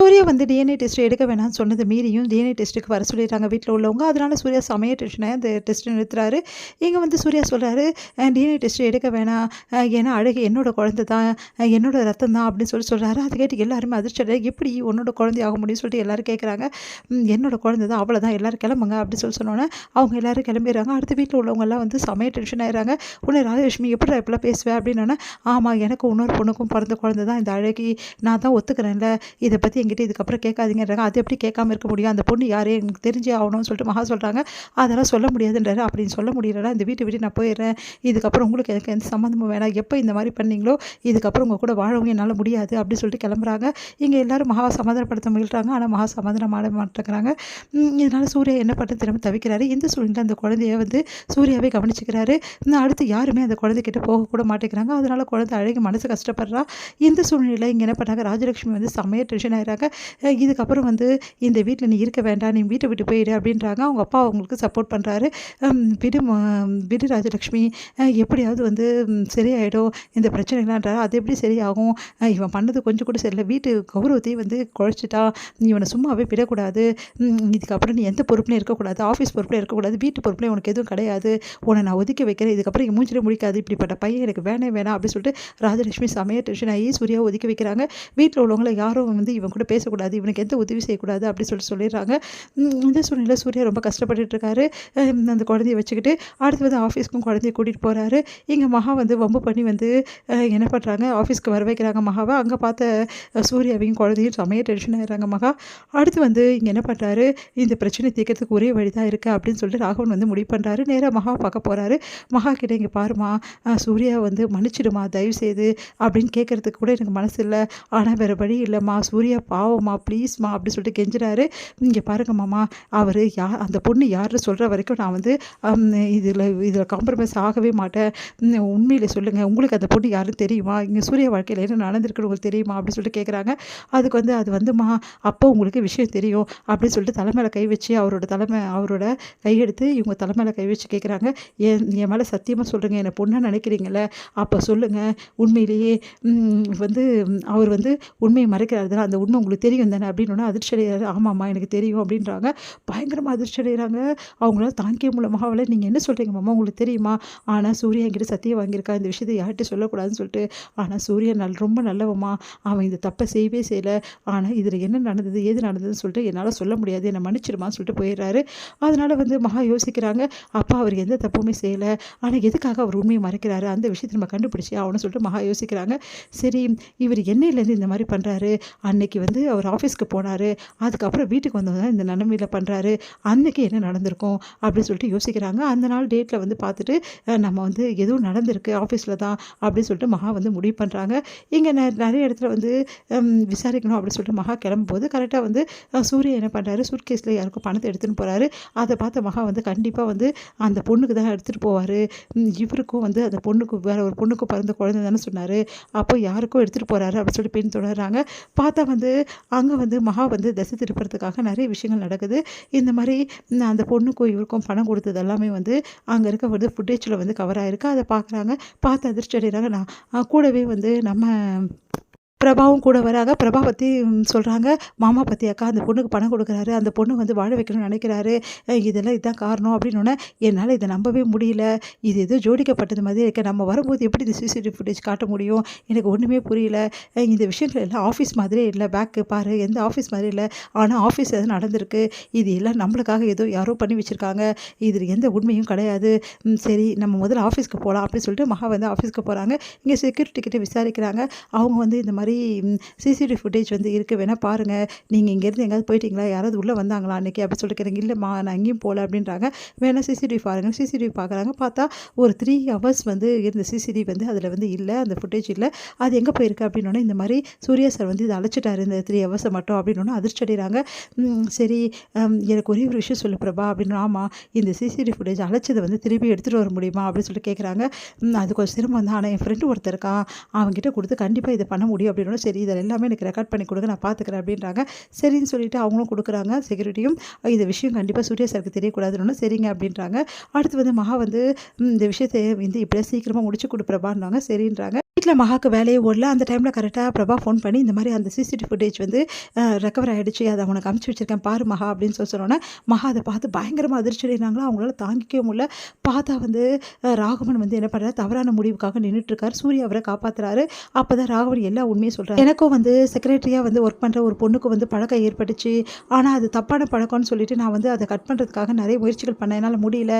சூர்யா வந்து DNA test எடுக்க வேணாம்னு சொன்னது மீறியும் டிஎன்ஏ டெஸ்ட்டுக்கு வர சொல்லிடுறாங்க வீட்ல உள்ளவங்க. அதனால சூர்யா செமையா டென்ஷனாகி அந்த டெஸ்ட்ட நிறுத்துறாரு. இங்க வந்து சூர்யா சொல்றாரு, டிஎன்ஏ டெஸ்ட் எடுக்க வேணாம். ஏன்னா அழகு என்னோட குழந்தை தான். என்னோட ரத்தம் தான் அப்படின்னு சொல்றாரு. அத கேட்டு எல்லாருமே அதிர்ச்சி அடைறாங்க. எப்படி உன்னோட குழந்தை ஆக முடியும்னு சொல்லிட்டு எல்லாரும் கேட்குறாங்க. என்னோட குழந்தை தான் அவ்வளோதான் எல்லாரும் கிளம்புங்க அப்படின்னு சொன்னோன்னே, அவங்க எல்லாரும் கிளம்பிடுறாங்க. அடுத்து வீட்ல உள்ளவங்கலாம் வந்து செமையா டென்ஷன் ஆயிடுறாங்க. உடனே ராஜலட்சுமி எப்படிடா இப்படிலாம் பேசுவ அப்படின்னோன்னே, ஆமா எனக்கும் இன்னொரு பொண்ணுக்கும் பிறந்த குழந்தை தான் இந்த அழகி. நான் தான் ஒத்துக்கிறேன்ல. இத பத்தி என்கிட்ட இதுக்கப்புறம் கேட்காதீங்கன்றாங்க. அது எப்படி கேட்காம இருக்க முடியும்? அந்த பொண்ணு யாரு? எனக்கு தெரிஞ்சே ஆகணும்னு சொல்லிட்டு மகா சொல்றாங்க. அதெல்லாம் சொல்ல முடியாதுன்றாரு. அப்படின்னு சொல்ல முடியலன்னா இந்த வீட்ட விட்டு நான் போயிடுறேன். இதுக்கப்புறம் உங்களுக்கு எனக்கு எந்த சம்மந்தமும் வேணாம். எப்போ இந்த மாதிரி பண்ணீங்களோ, இதுக்கப்புறம் உங்க கூட வாழவும் என்னால முடியாது அப்படின்னு சொல்லிட்டு கிளம்புறாங்க. இங்க எல்லாரும் மகாவ சமாதானப்படுத்த முயல்றாங்க. ஆனா மகா சமாதானம் ஆட மாட்டேங்கிறாங்க. இதனால சூர்யா என்ன பண்ண தெரியாம தவிக்கிறாரு. இந்த சூழ்நிலையில அந்த குழந்தைய வந்து சூர்யாவே கவனிச்சுக்கிறாரு. அடுத்து யாருமே அந்த குழந்தைகிட்ட போகக்கூட மாட்டேங்கிறாங்க. அதனால குழந்தை அழகி மனசு கஷ்டப்படுறா. இந்த சூழ்நிலையில இங்க என்ன பண்ணாங்க, ராஜலட்சுமி வந்து செம்மையா டென்ஷன் ஆயிடுறாங்க. இதுக்கப்புறம் வந்து இந்த வீட்ல நீ இருக்க வேண்டாம். நீ வீட்ட விட்டு போயிடு அப்படின்றாங்க. அவங்க அப்பா அவங்களுக்கு சப்போர்ட் பண்றாரு. விடு ராஜலட்சுமி. எப்படியாவது வந்து சரியாயிடும் இந்த பிரச்சனைகள்ன்றாரு. அது எப்படி சரியாகும்? இவன் பண்ணது கொஞ்சம் கூட சரியில்ல. வீட்டு கௌரவத்தையும் வந்து குழச்சிட்டான். நீ இவனை சும்மாவே விடக்கூடாது. இதுக்கப்புறம் நீ எந்த பொறுப்புலையும் இருக்கக்கூடாது. ஆஃபீஸ் பொறுப்புலையும் இருக்கக்கூடாது. வீட்டு பொறுப்புலையும் உனக்கு எதுவும் கிடையாது. உன்னை நான் ஒதுக்கி வைக்கிறேன். இதுக்கப்புறம் என் மூஞ்சிலே முடிக்காது. இப்படிப்பட்ட பையன் எனக்கு வேணாம் அப்படின்னு சொல்லிட்டு ராஜலட்சுமி செமையா டென்ஷன் ஆகி சூர்யாவை ஒதுக்கி வைக்கிறாங்க. வீட்டில் உள்ளவங்களை யாரும் வந்து இவன் கூட பேசக்கூடாது. இவனுக்கு எந்த உதவி செய்யக்கூடாது அப்படி சொல்லிடுறாங்க. இந்த சூழ்நிலையில் சூர்யா ரொம்ப கஷ்டப்பட்டுட்டு இருக்காரு. அந்த குழந்தைய வச்சுக்கிட்டு அடுத்து வந்து ஆஃபீஸ்க்கும் குழந்தைய கூட்டிகிட்டு போகிறாரு. இங்கே மகா வந்து வம்பு பண்ணி வந்து என்ன பண்ணுறாங்க, ஆஃபீஸ்க்கு வர வைக்கிறாங்க மகாவை. அங்கே பார்த்த சூர்யாவையும் குழந்தையும் செமையாக டென்ஷன் ஆகிடுறாங்க மகா. அடுத்து வந்து இங்கே என்ன பண்ணுறாரு, இந்த பிரச்சனை தீர்க்கறதுக்கு ஒரே வழி தான் இருக்குது அப்படின்னு சொல்லிட்டு ராகவன் வந்து முடிவு பண்ணுறாரு. நேராக மகா பார்க்க போகிறாரு. மகா கிட்ட இங்கே பாருமா, சூர்யா வந்து மன்னிச்சிடுமா தயவு செய்து அப்படின்னு கேட்கறதுக்கு கூட எனக்கு மனசு இல்லை. ஆனால் வேறு வழி இல்லைம்மா, சூர்யா பாவம்மா ப்ளீஸ்மா அப்படி சொல்லிட்டு கெஞ்சுறாரு. இங்கே பாருங்க மாமா, அவர் அந்த பொண்ணு யாருன்னு சொல்கிற வரைக்கும் நான் வந்து இதில் காம்ப்ரமைஸ் ஆகவே மாட்டேன். உண்மையில சொல்லுங்கள், உங்களுக்கு அந்த பொண்ணு யாருன்னு தெரியுமா? இங்கே சூர்யா வாழ்க்கையில் என்ன நடந்திருக்குன்னு உங்களுக்கு தெரியுமா அப்படின்னு சொல்லிட்டு கேட்குறாங்க. அதுக்கு வந்து அது வந்துமா அப்போ உங்களுக்கு விஷயம் தெரியும் அப்படின்னு சொல்லிட்டு தலைமையில கை வச்சு அவரோட கையெடுத்து இவங்க தலைமையில கை வச்சு கேட்குறாங்க. என் மேலே சத்தியமாக சொல்லுங்கள், என்னை பொண்ணாக நினைக்கிறீங்களே அப்போ சொல்லுங்கள், உண்மையிலேயே வந்து அவர் வந்து உண்மையை மறைக்கிறாரு தானே, அந்த உண்மை உங்களுக்கு தெரியும் தானே அப்படின்னா அதிர்ச்சி அடைகிறாரு. ஆமாம்மா எனக்கு தெரியும் அப்படின்றாங்க. பயங்கரமாக அதிர்ச்சி அடைகிறாங்க. அவங்களால தாங்கிய மூலமாக அவளை நீங்கள் என்ன சொல்கிறீங்க மாமா, உங்களுக்கு தெரியுமா? ஆனால் சூர்யா என்கிட்ட சத்தியம் வாங்கியிருக்கா இந்த விஷயத்தை யார்கிட்ட சொல்லக்கூடாதுன்னு சொல்லிட்டு. ஆனால் சூர்யா ரொம்ப நல்லவம்மா, அவன் இந்த தப்பை செய்யவே செய்யலை. ஆனால் இதில் என்ன நடந்தது ஏது நடந்ததுன்னு சொல்லிட்டு என்னால் சொல்ல முடியாது, என்னை மன்னிச்சிடுமான்னு சொல்லிட்டு போயிடுறாரு. அதனால் வந்து மகா யோசிக்கிறாங்க, அப்பா அவர் எந்த தப்புமே செய்யலை, ஆனால் எதுக்காக அவர் உண்மையை மறைக்கிறாரு, அந்த விஷயத்தை நம்ம கண்டுபிடிச்சி ஆகணும்னு சொல்லிட்டு மகா யோசிக்கிறாங்க. சரி இவர் என்னையிலேருந்து இந்த மாதிரி பண்ணுறாரு, அன்னைக்கு வந்து அவர் ஆஃபீஸ்க்கு போனார், அதுக்கப்புறம் வீட்டுக்கு வந்தவங்க இந்த நிலைமையில் பண்ணுறாரு, அன்னைக்கு என்ன நடந்திருக்கும் அப்படின்னு சொல்லிட்டு யோசிக்கிறாங்க. அந்த நாள் டேட்டில் வந்து பார்த்துட்டு நம்ம வந்து எதுவும் நடந்திருக்கு ஆஃபீஸில் தான் அப்படின்னு சொல்லிட்டு மகா வந்து முடிவு பண்ணுறாங்க. இங்கே நிறைய இடத்துல வந்து விசாரிக்கணும் அப்படின்னு சொல்லிட்டு மகா கிளம்பும்போது கரெக்டாக வந்து சூர்யா என்ன பண்ணுறாரு, சூட்கேஸில் யாருக்கும் பணத்தை எடுத்துன்னு போகிறாரு. அதை பார்த்த மகா வந்து கண்டிப்பாக வந்து அந்த பொண்ணுக்கு தான் எடுத்துகிட்டு போவார். இவருக்கும் வந்து அந்த பொண்ணுக்கு வேற ஒரு பொண்ணுக்கும் பிறந்த குழந்தை தானே சொன்னார், அப்போ யாருக்கும் எடுத்துகிட்டு போகிறாரு அப்படின்னு சொல்லிட்டு பின் தொடர்றாங்க. பார்த்தா வந்து அங்கே வந்து மகா வந்து திசை திருப்புறதுக்காக நிறைய விஷயங்கள் நடக்குது. இந்த மாதிரி அந்த பொண்ணுக்கும் இவருக்கும் பணம் கொடுத்தது எல்லாமே வந்து அங்கே இருக்க வந்து ஃபுட்டேஜில் வந்து கவர் ஆகிருக்கு. அதை பார்க்குறாங்க. பார்த்து அதிர்ச்சி அடைகிறாங்க. நான் கூடவே வந்து நம்ம பிரபாவும் கூட வராங்க. பிரபா பற்றி சொல்கிறாங்க, மாமா பற்றி அக்கா அந்த பொண்ணுக்கு பணம் கொடுக்குறாரு, அந்த பொண்ணு வந்து வாழ வைக்கணும்னு நினைக்கிறாரு, இதெல்லாம் இதுதான் காரணம் அப்படின்னோடனே என்னால் இதை நம்பவே முடியல. இது ஏதோ ஜோடிக்கப்பட்டது மாதிரி இருக்க, நம்ம வரும்போது எப்படி இந்த சிசிடிவி ஃபுட்டேஜ் காட்ட முடியும், எனக்கு ஒன்றுமே புரியல. இந்த விஷயங்கள் எல்லாம் ஆஃபீஸ் மாதிரியே இல்லை, பேக்கு பாரு எந்த ஆஃபீஸ் மாதிரி இல்லை, ஆனால் ஆஃபீஸ் எதுவும் நடந்திருக்கு, இது எல்லாம் நம்மளுக்காக ஏதோ யாரோ பண்ணி வச்சுருக்காங்க, இதில் எந்த உண்மையும் கிடையாது. சரி நம்ம முதல்ல ஆஃபீஸ்க்கு போகலாம் அப்படின்னு சொல்லிட்டு மகா வந்து ஆஃபீஸ்க்கு போகிறாங்க. இங்கே செக்யூரிட்டி கிட்ட விசாரிக்கிறாங்க. அவங்க வந்து இந்த மாதிரி சிசிடிவி ஃபுட்டேஜ் வந்து இருக்குது, வேணால் பாருங்கள், நீங்கள் இங்கேருந்து எங்கேயாவது போயிட்டீங்களா, யாராவது உள்ளே வந்தாங்களா அன்றைக்கி அப்படின்னு சொல்லிட்டு கேட்குறீங்க. இல்லைம்மா நான் எங்கேயும் போகல அப்படின்றாங்க. வேணால் சிசிடிவி பாருங்கள். சிசிடிவி பார்க்குறாங்க. பார்த்தா ஒரு 3 hours வந்து இருந்த சிசிடிவி வந்து அதில் வந்து இல்லை, அந்த ஃபுட்டேஜ் இல்லை. அது எங்கே போயிருக்கு அப்படின்னோடனே இந்த மாதிரி சூர்யா சார் வந்து இதை அழைச்சிட்டாரு இந்த 3 hours மட்டும் அப்படின்னோடனே அதிர்ச்சி அடைகிறாங்க. சரி எனக்கு ஒரே ஒரு விஷயம் சொல்லு பிரபா அப்படின்னு. ஆமாம் இந்த சிசிடிவி ஃபுட்டேஜ் அழைச்சதை வந்து திருப்பி எடுத்துகிட்டு வர முடியுமா அப்படின்னு சொல்லிட்டு கேட்குறாங்க. அது கொஞ்சம் சிரமம் தான், ஆனால் என் ஃப்ரெண்டு ஒருத்தர் இருக்கான், அவங்ககிட்ட கொடுத்து கண்டிப்பாக இதை பண்ண முடியும் அப்படின்னு. சரி இதில் எல்லாமே எனக்கு ரெக்கார்ட் பண்ணி கொடுங்க, நான் பார்த்துக்கிறேன் அப்படின்றாங்க. சரின்னு சொல்லிட்டு அவங்களும் கொடுக்குறாங்க செக்யூரிட்டியும். இந்த விஷயம் கண்டிப்பாக சூர்யா சாருக்கு தெரியக்கூடாதுன்னு சரிங்க அப்படின்றாங்க. அடுத்து வந்து மகா வந்து இந்த விஷயத்தை வந்து இப்படியே சீக்கிரமாக முடிச்சு கொடு பிரபான்னாங்க. சரின்றாங்க. வீட்டில் மகாக்கு வேலையே ஓடல. அந்த டைமில் கரெக்டாக பிரபா ஃபோன் பண்ணி இந்த மாதிரி அந்த சிசிடிவி ஃபுட்டேஜ் வந்து ரெக்கவர் ஆகிடுச்சு, அதை அவனுக்கு அமுச்சு வச்சிருக்கேன் பாரு மகா அப்படின்னு சொன்னோன்னே மகா அதை பார்த்து பயங்கரமாக அதிர்ச்சி அடைகிறாங்களா. அவங்களால தாங்கிக்கவே முடியல. பார்த்தா வந்து ராகவன் வந்து என்ன பண்ணுறாரு, தவறான முடிவுக்காக நின்றுட்டுருக்காரு. சூர்யா அவரை காப்பாற்றுறாரு. அப்போ தான் ராகவன் எல்லா உண்மையும் சொல்கிறார். எனக்கும் வந்து செக்ரட்டரியாக வந்து ஒர்க் பண்ணுற ஒரு பொண்ணுக்கு வந்து பழக்கம் ஏற்பட்டுச்சு. ஆனால் அது தப்பான பழக்கம்னு சொல்லிட்டு நான் வந்து அதை கட் பண்ணுறதுக்காக நிறைய முயற்சிகள் பண்ணேன். என்னால் முடியல.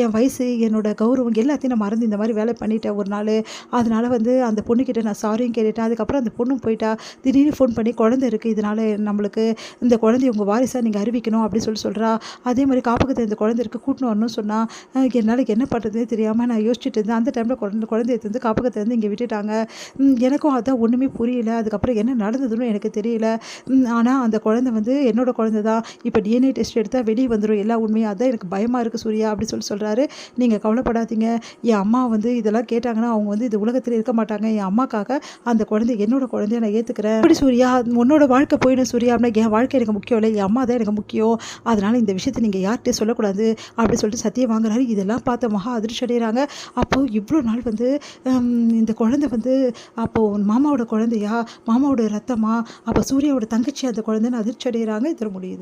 என் வயசு, என்னோட கௌரவம் எல்லாத்தையும் நான் மறந்து இந்த மாதிரி வேலை பண்ணிட்டேன் ஒரு நாள். அதனால் வந்து அந்த பொண்ணுக்கிட்ட நான் சாரியும் கேட்டுட்டேன். அதுக்கப்புறம் அந்த பொண்ணும் போயிட்டா. திடீர்னு ஃபோன் பண்ணி குழந்தை இருக்குது, இதனால் நம்மளுக்கு இந்த குழந்தைய உங்கள் வாரிசாக நீங்கள் அறிவிக்கணும் அப்படின்னு சொல்கிறா. அதே மாதிரி காப்பகத்தில் இந்த குழந்தை இருக்குது, கூட்டணும் வரணும்னு சொன்னால் என்னால் என்ன பண்ணுறதுனே தெரியாமல் நான் யோசிச்சுட்டு இருந்தேன். அந்த டைமில் குழந்தைய வந்து காப்பகத்துலேருந்து இங்கே விட்டுட்டாங்க. எனக்கும் அதான் ஒன்றுமே புரியல. அதுக்கப்புறம் என்ன நடந்ததுன்னு எனக்கு தெரியல. ஆனால் அந்த குழந்தை வந்து என்னோட குழந்தை தான். இப்போ டிஎன்ஏ டெஸ்ட் எடுத்தால் வெளியே வந்துடும் எல்லா உண்மையும். அதான் எனக்கு பயமாக இருக்குது சூர்யா அப்படின்னு சொல்கிறாரு. நீங்கள் கவலைப்படாதீங்க, என் அம்மா வந்து இதெல்லாம் கேட்டாங்கன்னா அவங்க வந்து இது உலகத்தில் இருக்க மாட்டாங்க. என் அம்மாக்காக அந்த குழந்தை என்னோட குழந்தைய நான் ஏற்றுக்கிறேன். அப்படி சூர்யா, உன்னோட வாழ்க்கை போயிடும் சூர்யா அப்படின்னா என் வாழ்க்கை எனக்கு முக்கியம் இல்லை, என் அம்மா தான் எனக்கு முக்கியம். அதனால் இந்த விஷயத்தை நீங்கள் யார்கிட்டே சொல்லக்கூடாது அப்படின்னு சொல்லிட்டு சத்தியம் வாங்குறாரு. இதெல்லாம் பார்த்த மகா அதிர்ச்சி அடைகிறாங்க. அப்போது இவ்வளோ நாள் வந்து இந்த குழந்தை வந்து அப்போது மாமாவோட குழந்தையா, மாமாவோட ரத்தமா, அப்போ சூர்யாவோட தங்கச்சி அந்த குழந்தைன்னு அதிர்ச்சி அடைகிறாங்க. இதில் முடியுது.